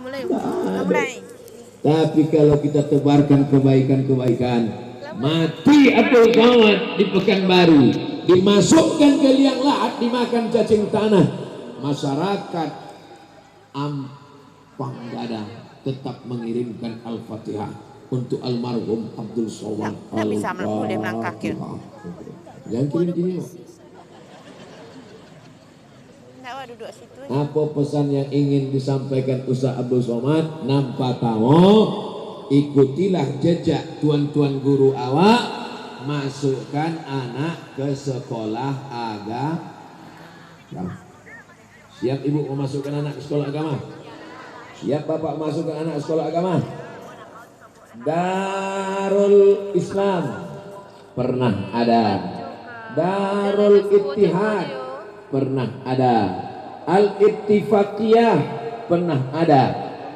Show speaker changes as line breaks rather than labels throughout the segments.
mulai.
Tapi kalau kita tebarkan kebaikan-kebaikan, mati Abdul Somad di Pekanbaru, dimasukkan ke liang lahat, dimakan cacing tanah, masyarakat Ampang Gadang tetap mengirimkan Al-Fatihah untuk almarhum Abdul Somad.
Nggak bisa boleh melangkah kir.
Jangan kirim gini, Mak.
Duduk situ.
Apa pesan yang ingin disampaikan Ustaz Abdul Somad? Nampak tamu, ikutilah jejak tuan-tuan guru awak, masukkan anak ke sekolah agama. Siap ibu memasukkan anak ke sekolah agama? Siap bapak masukkan anak ke sekolah agama? Darul Islam pernah ada, Darul Ittihad pernah ada, Al-Ittifaqiyah pernah ada.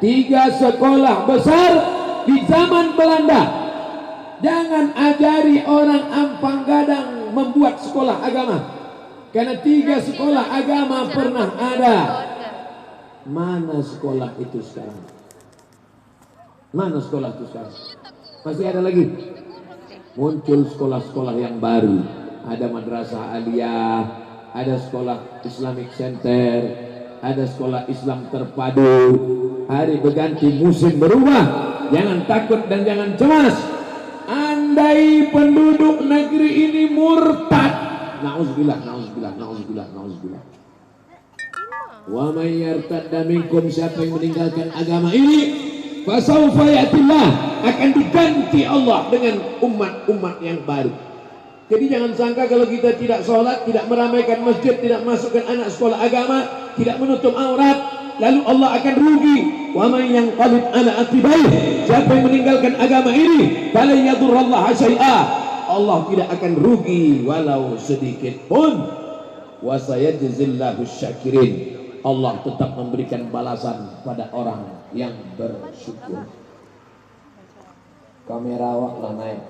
3 sekolah besar di zaman Belanda. Jangan ajari orang Ampang Gadang membuat sekolah agama, karena 3 sekolah agama pernah ada. Mana sekolah itu sekarang? Mana sekolah itu sekarang? Masih ada lagi? Muncul sekolah-sekolah yang baru. Ada madrasah aliyah, ada sekolah Islamic Center, ada sekolah Islam terpadu. Hari berganti, musim berubah. Jangan takut dan jangan cemas. Andai penduduk negeri ini murtad, nauzubillah, nauzubillah, nauzubillah, nauzubillah. Wa may yartadda minkum, siapa yang meninggalkan agama ini, fasawfa ya'tillah, akan diganti Allah dengan umat-umat yang baru. Jadi jangan sangka kalau kita tidak sholat, tidak meramaikan masjid, tidak masukkan anak sekolah agama, tidak menutup aurat, lalu Allah akan rugi. Wa man yanqalib ala aqibaih, siapa yang meninggalkan agama ini, fala yadurrallaha syai'a, Allah tidak akan rugi walau sedikit pun. Wa sayajzillahu syakirin, Allah tetap memberikan balasan pada orang yang bersyukur. Kamera awak lah naik.